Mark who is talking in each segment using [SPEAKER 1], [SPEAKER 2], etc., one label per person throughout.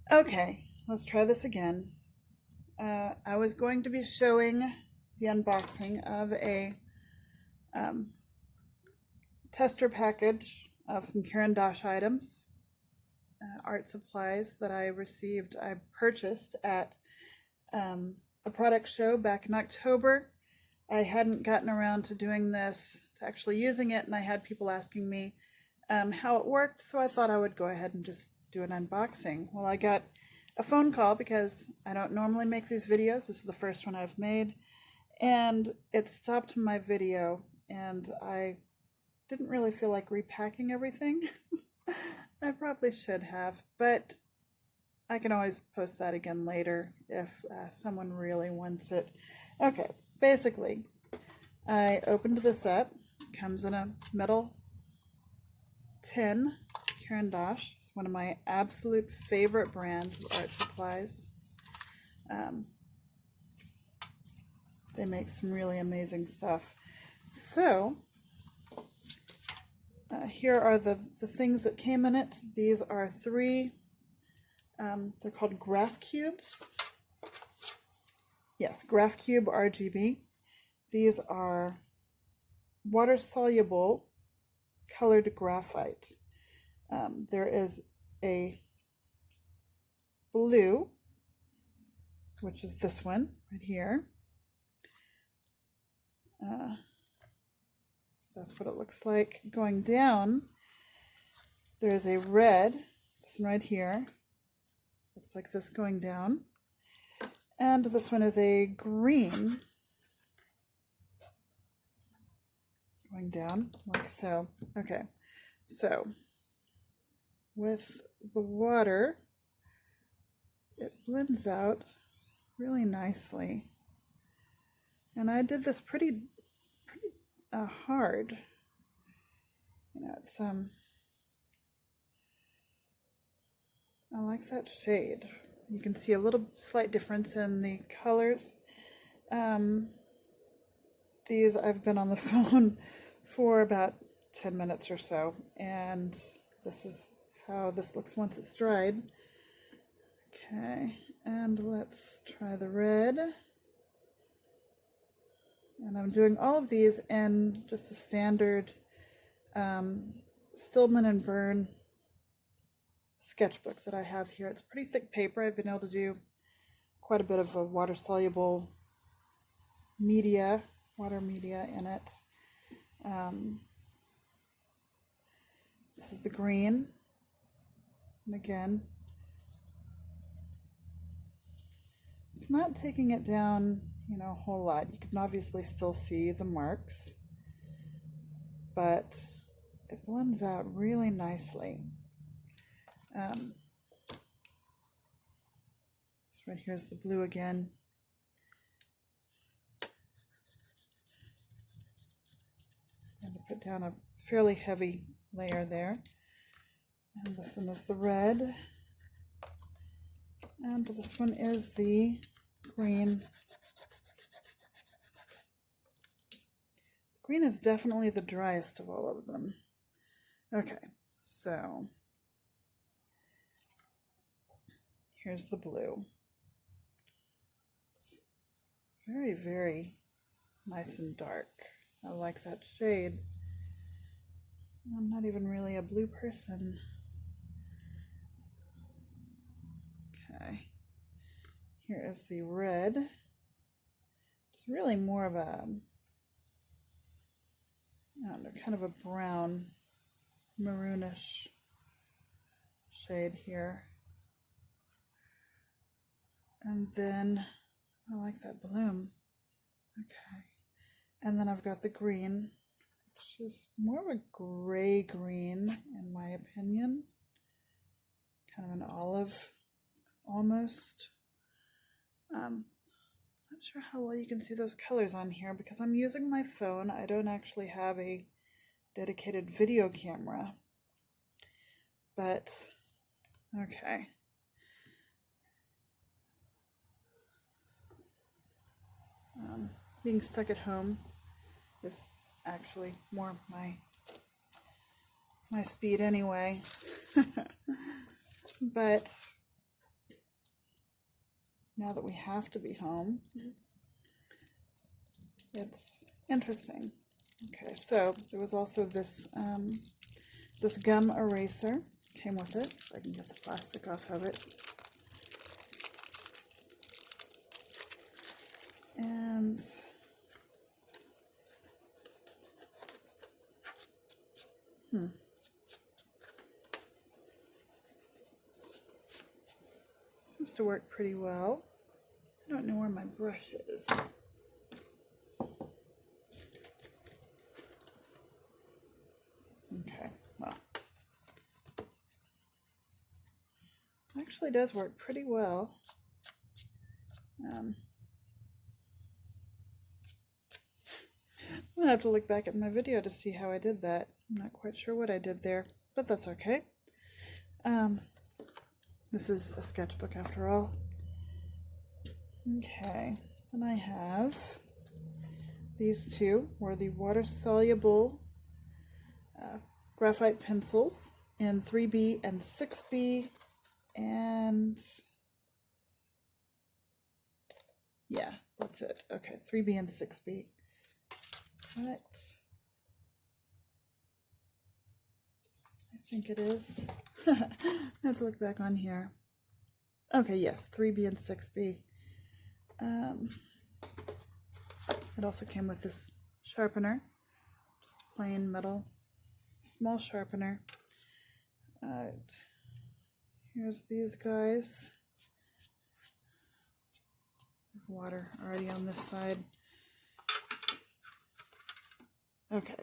[SPEAKER 1] Okay, let's try this again. I was going to be showing the unboxing of a um, tester package of some Caran D'Ache items, art supplies that I purchased at a product show back in October. I hadn't gotten around to doing this, to actually using it, and I had people asking me how it worked, so I thought I would go ahead and just do an unboxing. Well, I got a phone call because I don't normally make these videos. This is the first one I've made, and it stopped my video, and I didn't really feel like repacking everything. I probably should have, but I can always post that again later if someone really wants it. Okay, basically, I opened this up. It comes in a metal tin. Caran D'Ache is one of my absolute favorite brands of art supplies. Um, they make some really amazing stuff. So, here are the things that came in it. These are three, they're called graph cubes. Yes, graph cube RGB. These are water-soluble colored graphite. There is a blue, which is this one right here. That's what it looks like. Going down, there's a red, this one right here. Looks like this going down. And this one is a green, going down like so. Okay, so with the water, it blends out really nicely. And I did this pretty hard. You know, it's I like that shade. You can see a little slight difference in the colors. These I've been on the phone for about 10 minutes or so, and this is how this looks once it's dried. Okay, and let's try the red. And I'm doing all of these in just a standard Stillman and Burn sketchbook that I have here. It's pretty thick paper. I've been able to do quite a bit of a water-soluble media, water media in it. This is the green. And again, it's not taking it down, you know, a whole lot. You can obviously still see the marks, but it blends out really nicely. This right here is the blue again. I'm going to put down a fairly heavy layer there. And this one is the red. And this one is the green. Green is definitely the driest of all of them. Okay, so here's the blue. It's very, very nice and dark. I like that shade. I'm not even really a blue person. Okay, here is the red. It's really more of a, I don't know, kind of a brown, maroonish shade here. And then I like that bloom. Okay. And then I've got the green, which is more of a gray green in my opinion. Kind of an olive almost. Not sure how well you can see those colors on here because I'm using my phone. I don't actually have a dedicated video camera. But, okay. Being stuck at home is actually more my speed anyway. But now that we have to be home. It's interesting. Okay, so there was also this this gum eraser came with it. If I can get the plastic off of it. And seems to work pretty well. I don't know where my brush is. Okay, well, actually does work pretty well. I'm gonna have to look back at my video to see how I did that. I'm not quite sure what I did there, but that's okay. This is a sketchbook after all. Okay, then I have these two were the water-soluble graphite pencils in 3B and 6B, and yeah, that's it. Okay, 3B and 6B. What? I think it is. I have to look back on here. Okay, yes, 3B and 6B. It also came with this sharpener, just a plain metal, small sharpener. Here's these guys. Water already on this side. Okay.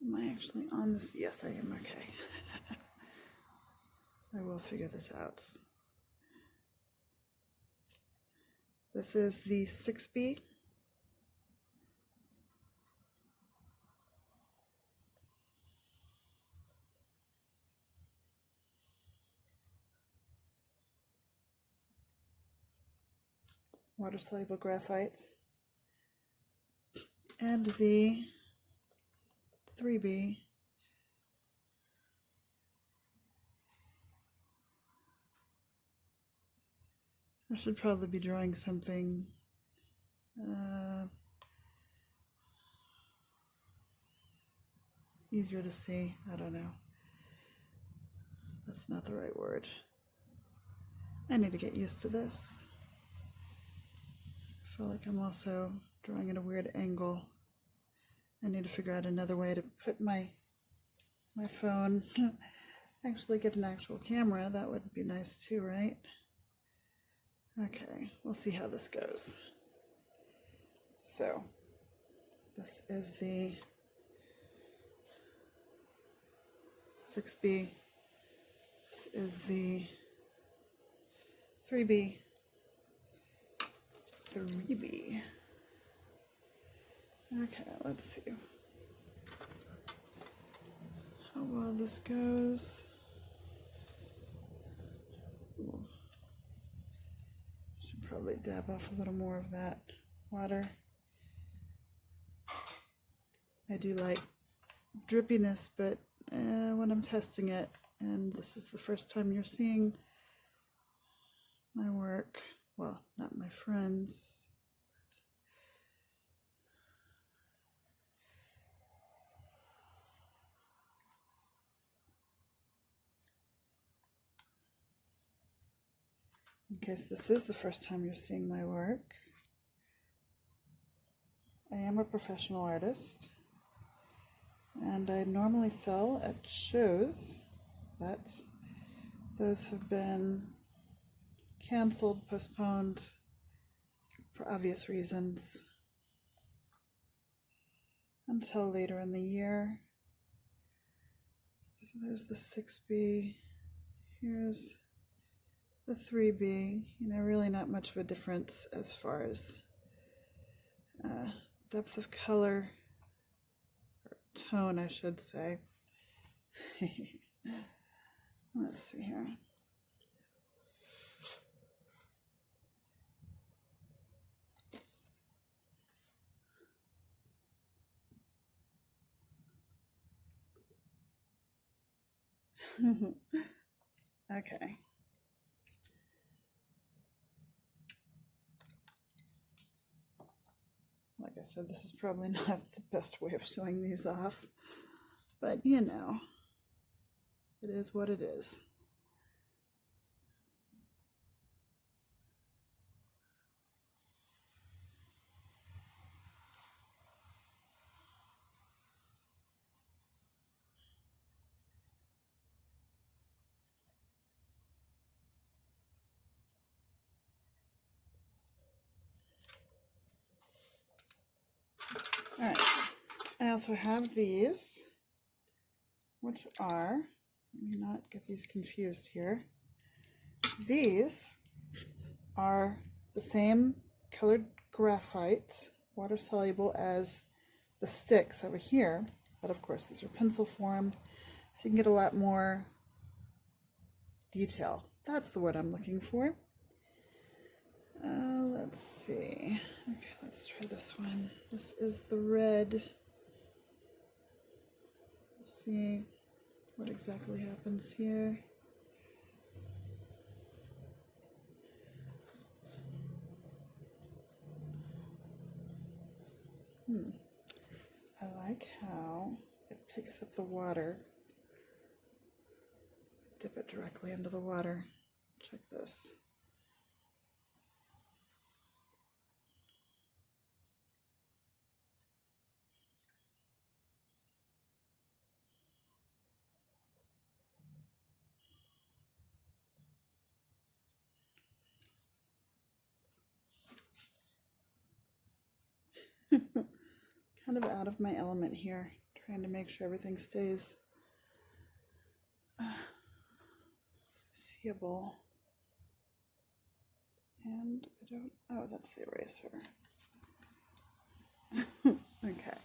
[SPEAKER 1] Am I actually on this? Yes, I am. Okay. I will figure this out. This is the 6B. Water-soluble graphite. And the 3B. I should probably be drawing something easier to see. I don't know. That's not the right word. I need to get used to this. I feel like I'm also drawing at a weird angle. I need to figure out another way to put my phone. Actually get an actual camera. That would be nice too, right? Okay, we'll see how this goes. So, this is the 6B. This is the 3B. 3B. Okay, let's see how well this goes. Ooh. Should probably dab off a little more of that water. I do like drippiness, but when I'm testing it, and this is the first time you're seeing my work, well, not my friends. In case this is the first time you're seeing my work, I am a professional artist, and I normally sell at shows, but those have been canceled, postponed for obvious reasons until later in the year. So there's the 6B, here's the 3B, really not much of a difference as far as depth of color, or tone, I should say. Let's see here. Okay. Like I said, this is probably not the best way of showing these off, but you know, it is what it is. All right, I also have these, which are, let me not get these confused here. These are the same colored graphite, water soluble, as the sticks over here, but of course these are pencil form, so you can get a lot more detail. That's the word I'm looking for. Let's see. Okay, let's try this one. This is the red. Let's see what exactly happens here. I like how it picks up the water. Dip it directly into the water. Check this. Kind of out of my element here, trying to make sure everything stays seeable. And I don't, oh, that's the eraser. Okay.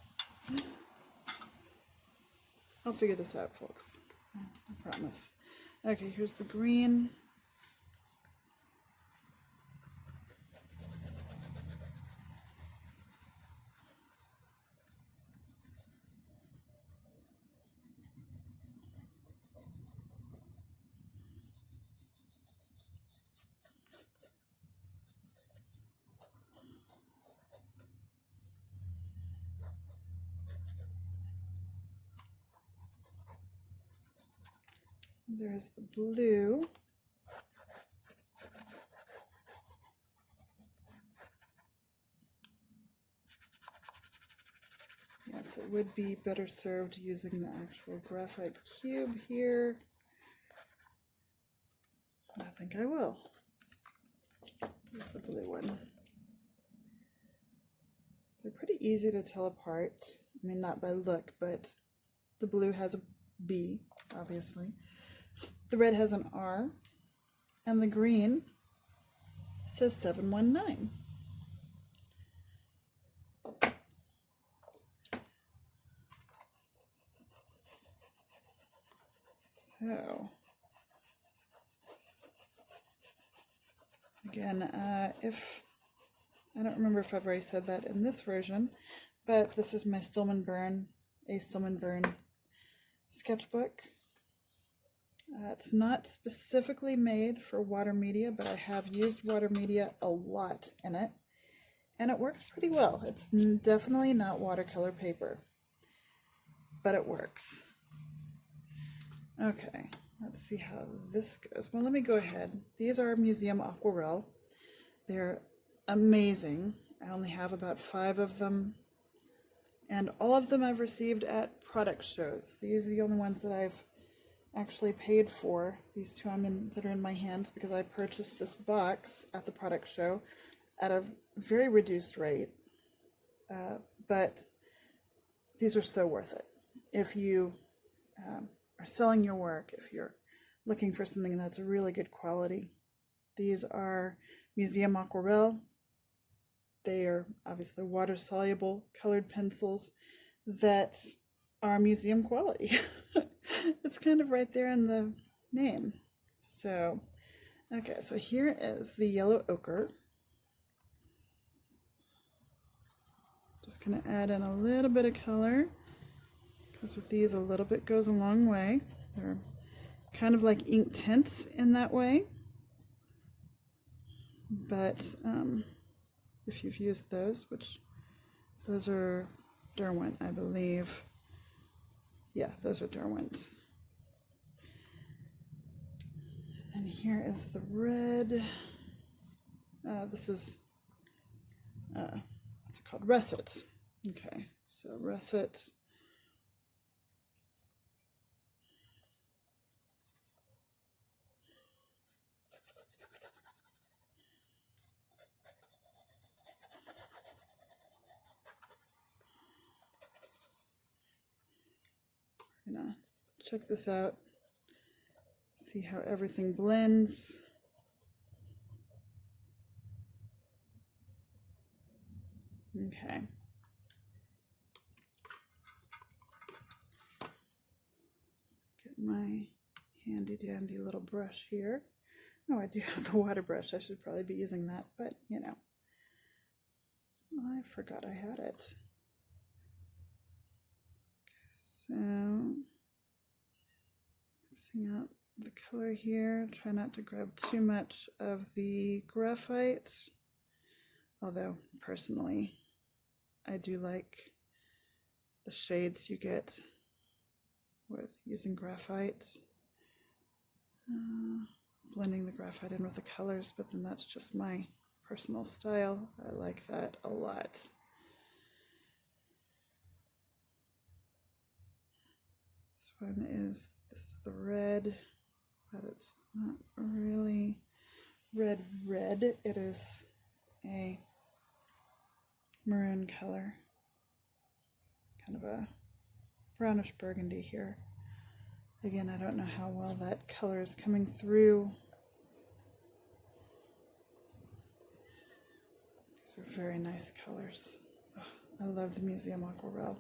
[SPEAKER 1] I'll figure this out, folks. I promise. Okay, here's the green. There's the blue. Yes, it would be better served using the actual graphite cube here. I think I will. Here's the blue one. They're pretty easy to tell apart. I mean, not by look, but the blue has a B, obviously. The red has an R, and the green says 719. So, again, if I don't remember if I've already said that in this version, but this is my Stillman Birn, a Stillman Birn sketchbook. It's not specifically made for water media, but I have used water media a lot in it, and it works pretty well. It's definitely not watercolor paper, but it works. Okay, let's see how this goes. Well, let me go ahead. These are Museum Aquarelle. They're amazing. I only have about 5 of them, and all of them I've received at product shows. These are the only ones that I've actually paid for. These two that are in my hands because I purchased this box at the product show at a very reduced rate, but these are so worth it. If you are selling your work, if you're looking for something that's really good quality, these are Museum Aquarelle. They are obviously water soluble colored pencils that are museum quality. It's kind of right there in the name. So, okay, so here is the yellow ochre. Just going to add in a little bit of color, because with these a little bit goes a long way. They're kind of like ink tints in that way. But if you've used those, which those are Derwent, I believe. Yeah, those are Derwent. And here is the red. This is, what's it called? Russet. Okay, so Russet. I'm gonna check this out, see how everything blends. Okay. Get my handy dandy little brush here. Oh, I do have the water brush. I should probably be using that, but you know, I forgot I had it. So, mixing out the color here. Try not to grab too much of the graphite, although personally I do like the shades you get with using graphite. Blending the graphite in with the colors, but then that's just my personal style. I like that a lot. This is the red, but it's not really red. It is a maroon color, kind of a brownish burgundy here. Again, I don't know how well that color is coming through. These are very nice colors. Oh, I love the Museum Aquarelle.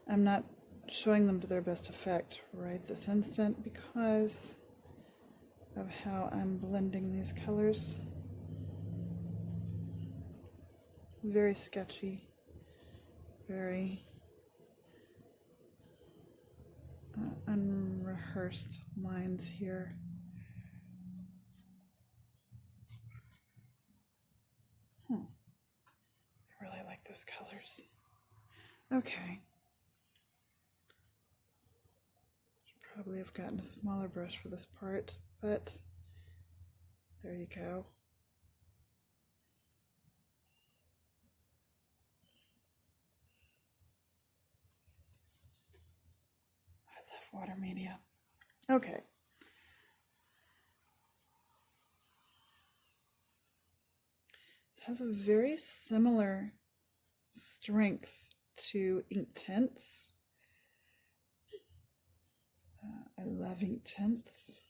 [SPEAKER 1] I'm not showing them to their best effect right this instant because of how I'm blending these colors. Very sketchy, very unrehearsed lines here. I really like those colors. Okay. Should probably have gotten a smaller brush for this part, but there you go. I love water media. Okay. It has a very similar strength to ink tints. I love ink tints.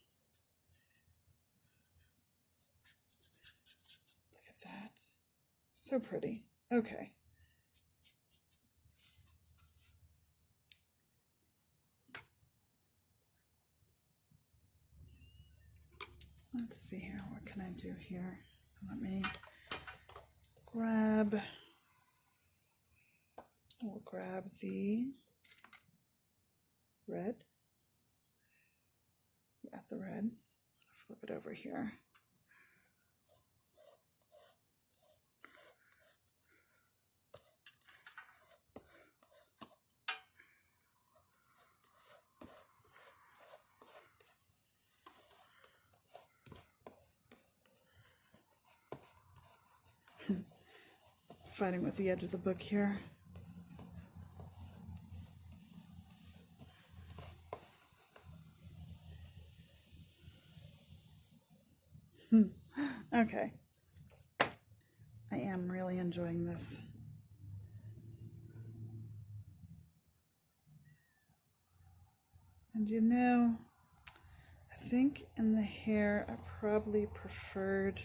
[SPEAKER 1] Look at that. So pretty. Okay. Let's see here. What can I do here? Let me grab. We'll grab the red. Yeah, the red. Flip it over here. Fighting with the edge of the book here. Okay. I am really enjoying this. And you know, I think in the hair I probably preferred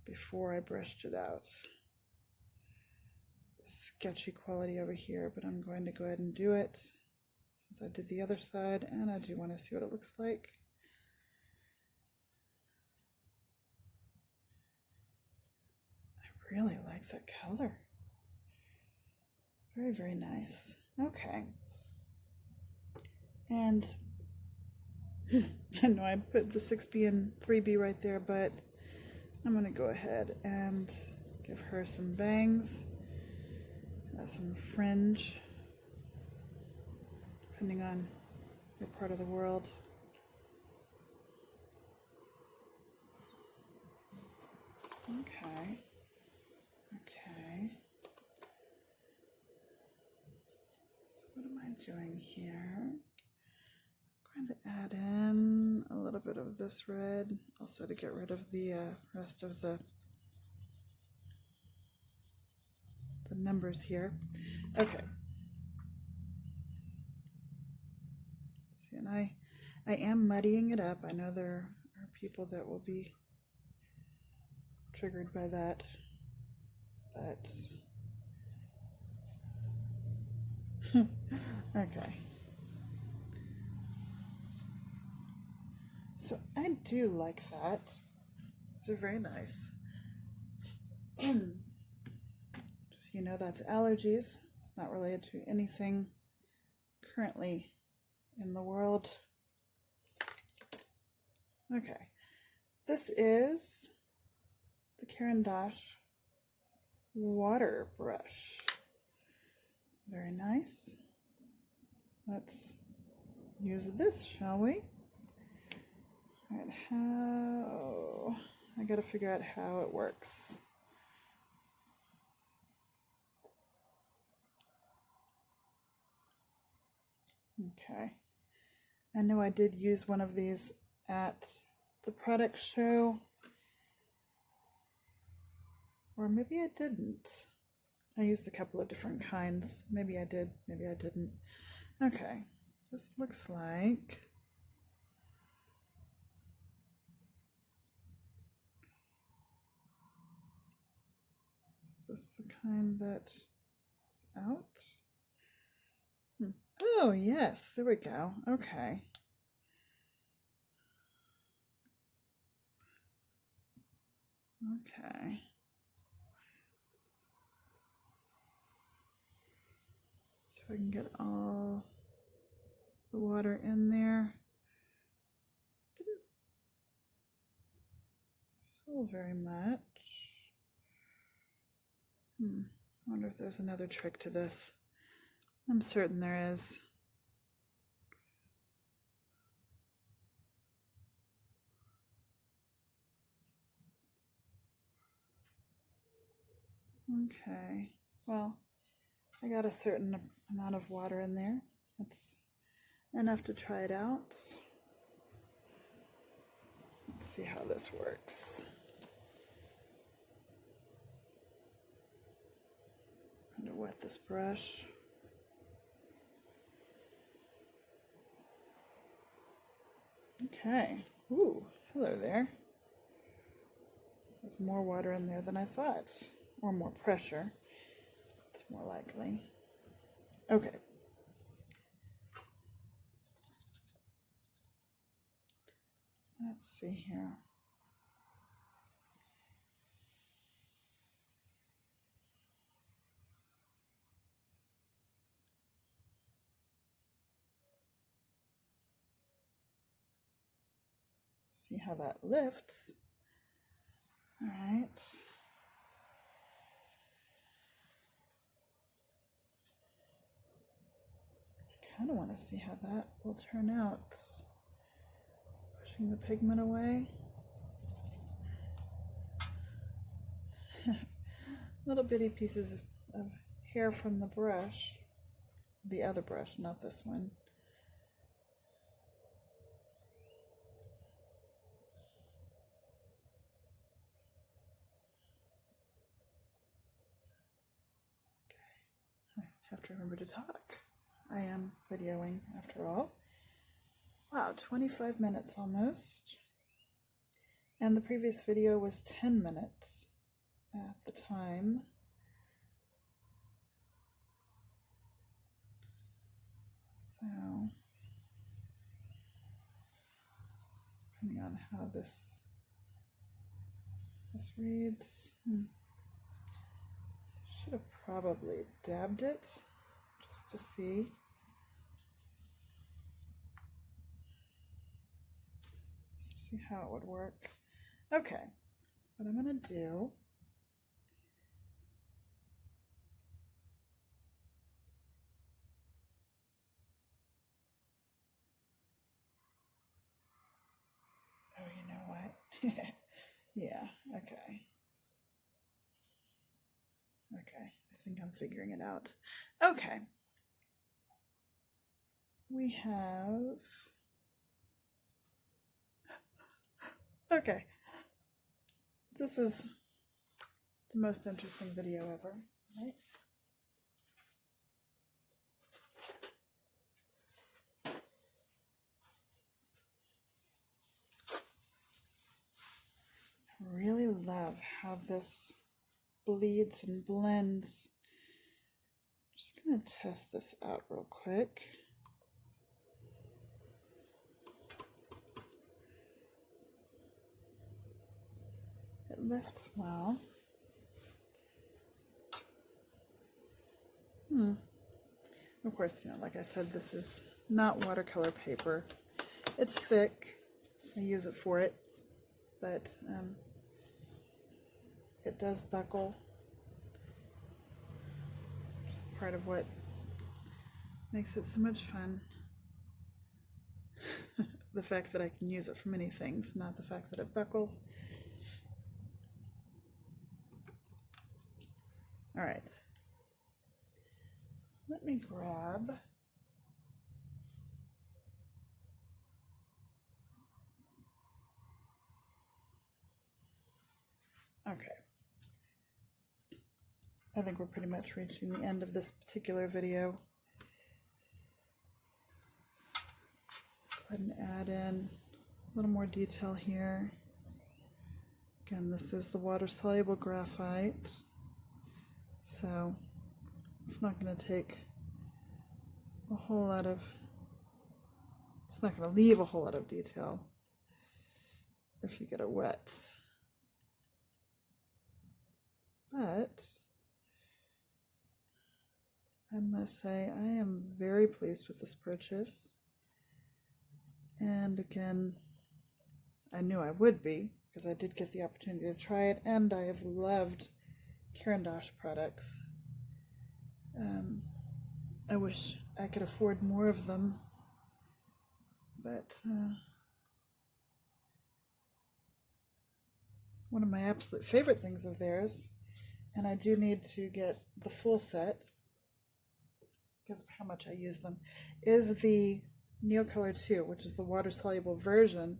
[SPEAKER 1] before I brushed it out. The sketchy quality over here, but I'm going to go ahead and do it since I did the other side, and I do want to see what it looks like. I really like that color. Very, very nice. Okay. And I know I put the 6B and 3B right there, but I'm going to go ahead and give her some bangs, some fringe, depending on your part of the world. Okay. Okay. So what am I doing here? I'm going to add in a little bit of this red, also to get rid of the rest of the numbers here. Okay. See, and I am muddying it up. I know there are people that will be triggered by that, but okay. So I do like that. These are very nice. Just so you know, that's allergies. It's not related to anything currently in the world. Okay. This is the Caran D'Ache water brush. Very nice. Let's use this, shall we? All right, how? I gotta figure out how it works. Okay. I know I did use one of these at the product show. Or maybe I didn't. I used a couple of different kinds. Maybe I did, maybe I didn't. Okay, this looks like... Is this the kind that's out? Oh, yes, there we go. Okay. Okay. So I can get all the water in there. Didn't fill very much. I wonder if there's another trick to this. I'm certain there is. Okay, well, I got a certain amount of water in there. That's enough to try it out. Let's see how this works. I'm going to wet this brush. Okay. Ooh, hello there. There's more water in there than I thought. Or more pressure. It's more likely. Okay. Let's see here. See how that lifts. All right. I kind of want to see how that will turn out. Pushing the pigment away. Little bitty pieces of hair from the brush. The other brush, not this one. Okay, I have to remember to talk. I am videoing after all. Wow, 25 minutes almost. And the previous video was 10 minutes at the time. So, depending on how this reads, should have probably dabbed it just to see. see how it would work. Okay, what I'm gonna do, oh, you know what? Yeah, okay. Okay, I think I'm figuring it out. Okay. We have, okay, this is the most interesting video ever, right? I really love how this bleeds and blends. Just gonna test this out real quick. It lifts well. Of course, you know, like I said, this is not watercolor paper. It's thick. I use it for it, but it does buckle. It's part of what makes it so much fun. The fact that I can use it for many things, not the fact that it buckles. All right. Let me grab okay. I think we're pretty much reaching the end of this particular video. Go ahead and add in a little more detail here. Again, this is the water-soluble graphite, so it's not going to take a whole lot of, it's not going to leave a whole lot of detail if you get it wet. But I must say I am very pleased with this purchase. And again, I knew I would be because I did get the opportunity to try it, and I have loved Caran D'Ache products. I wish I could afford more of them, but one of my absolute favorite things of theirs, and I do need to get the full set because of how much I use them, is the Neocolor 2, which is the water-soluble version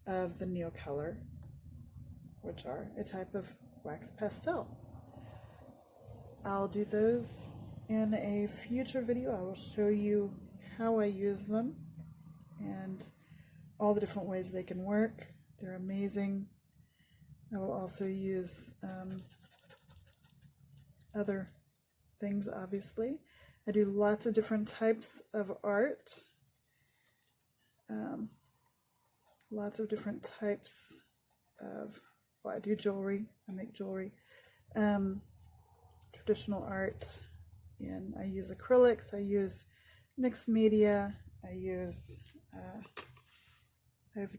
[SPEAKER 1] of the Neocolor, which are a type of wax pastel. I'll do those in a future video. I will show you how I use them and all the different ways they can work. They're amazing. I will also use other things, obviously. I do lots of different types of art. Lots of different types of, well, I do jewelry. I make jewelry. Traditional art, and I use acrylics, I use mixed media, I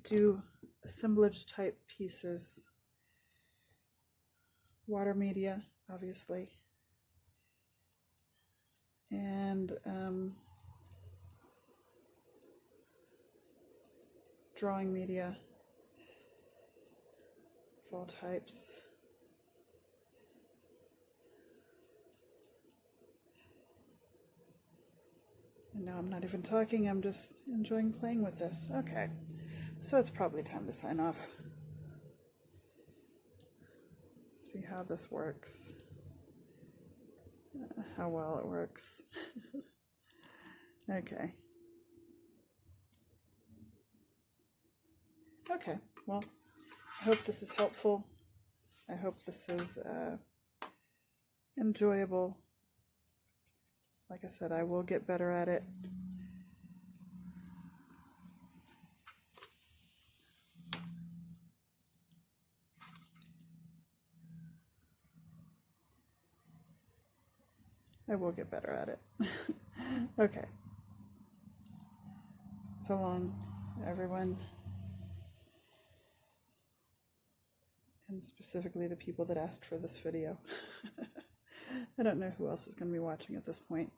[SPEAKER 1] do assemblage type pieces, water media, obviously, and drawing media of all types. And now I'm not even talking, I'm just enjoying playing with this. Okay, so it's probably time to sign off. See how this works. How well it works. Okay. Okay, well, I hope this is helpful. I hope this is enjoyable. Like I said, I will get better at it. I will get better at it. Okay. So long, everyone. and specifically the people that asked for this video. I don't know who else is going to be watching at this point.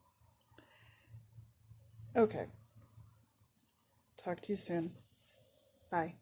[SPEAKER 1] Okay. Talk to you soon. Bye.